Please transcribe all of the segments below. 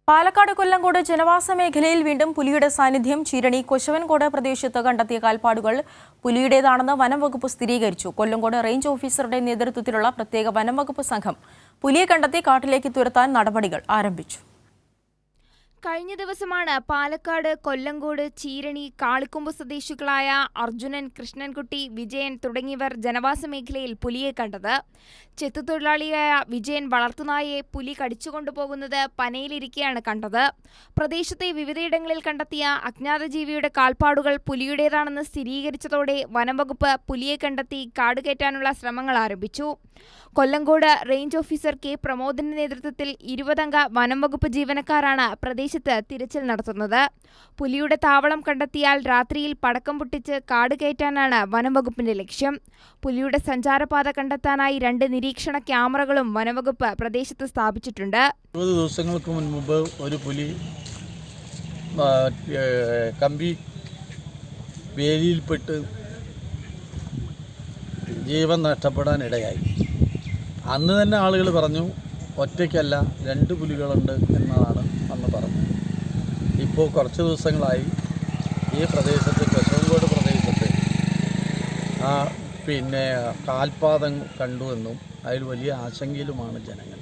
പാലക്കാട് കൊല്ലങ്കോട് ജനവാസ മേഖലയിൽ വീണ്ടും പുലിയുടെ സാന്നിധ്യം. ചീരണി കൊശവൻകോട് പ്രദേശത്ത് കണ്ടെത്തിയ കാൽപ്പാടുകൾ പുലിയുടേതാണെന്ന് വനംവകുപ്പ് സ്ഥിരീകരിച്ചു. കൊല്ലങ്കോട് റേഞ്ച് ഓഫീസറുടെ നേതൃത്വത്തിലുള്ള പ്രത്യേക വനംവകുപ്പ് സംഘം പുലിയെ കണ്ടെത്തി കാട്ടിലേക്ക് തുരത്താൻ നടപടികൾ ആരംഭിച്ചു. കഴിഞ്ഞ ദിവസമാണ് പാലക്കാട് കൊല്ലങ്കോട് ചീരണി കാളിക്കൊമ്പ് സ്വദേശികളായ അർജുനൻ, കൃഷ്ണൻകുട്ടി, വിജയൻ തുടങ്ങിയവർ ജനവാസ മേഖലയിൽ പുലിയെ കണ്ടത്. ചെത്തുതൊഴിലാളിയായ വിജയൻ വളർത്തുനായയെ പുലി കടിച്ചുകൊണ്ടുപോകുന്നത് പനയിലിരിക്കെയാണ് കണ്ടത്. പ്രദേശത്തെ വിവിധയിടങ്ങളിൽ കണ്ടെത്തിയ അജ്ഞാത ജീവിയുടെ കാൽപ്പാടുകൾ പുലിയുടേതാണെന്ന് സ്ഥിരീകരിച്ചതോടെ വനംവകുപ്പ് പുലിയെ കണ്ടെത്തി കാടുകയറ്റാനുള്ള ശ്രമങ്ങൾ ആരംഭിച്ചു. കൊല്ലങ്കോട് റേഞ്ച് ഓഫീസർ കെ പ്രമോദിന്റെ നേതൃത്വത്തിൽ 20 അംഗ വനംവകുപ്പ് ജീവനക്കാരാണ് പ്രദേശത്ത് തിരച്ചിൽ നടത്തുന്നത്. പുലിയുടെ താവളം കണ്ടെത്തിയാൽ രാത്രിയിൽ പടക്കം പൊട്ടിച്ച് കാട് കയറ്റാനാണ് വനംവകുപ്പിന്റെ ലക്ഷ്യം. പുലിയുടെ സഞ്ചാരപാത കണ്ടെത്താനായി 2 നിരീക്ഷണ ക്യാമറകളും വനംവകുപ്പ് പ്രദേശത്ത് സ്ഥാപിച്ചിട്ടുണ്ട്. 20 ദിവസങ്ങൾക്ക് മുൻപ് ഒരു പുലി കമ്പി വേലിയിൽപ്പെട്ട് ജീവൻ നഷ്ടപ്പെടാനിടയായി. അന്ന് തന്നെ ആളുകൾ പറഞ്ഞു ഒറ്റയ്ക്കല്ല 2 പുലികളുണ്ട് എന്നതാണ് അന്ന് പറഞ്ഞത്. ഇപ്പോൾ കുറച്ച് ദിവസങ്ങളായി ഈ പ്രദേശത്ത് കൊശവൻകോട് പ്രദേശത്ത് കാൽപാദം കണ്ടുവെന്നും അതിൽ വലിയ ആശങ്കയിലുമാണ് ജനങ്ങൾ.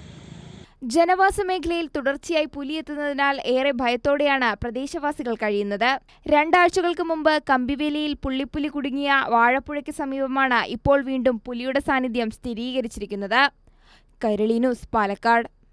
ജനവാസ മേഖലയിൽ തുടർച്ചയായി പുലി എത്തുന്നതിനാൽ ഏറെ ഭയത്തോടെയാണ് പ്രദേശവാസികൾ കഴിയുന്നത്. 2 ആഴ്ചകൾക്ക് മുമ്പ് കമ്പിവേലിയിൽ പുള്ളിപ്പുലി കുടുങ്ങിയ വാഴപ്പുഴയ്ക്ക് സമീപമാണ് ഇപ്പോൾ വീണ്ടും പുലിയുടെ സാന്നിധ്യം സ്ഥിരീകരിച്ചിരിക്കുന്നത്. കൈരളി ന്യൂസ്, പാലക്കാട്.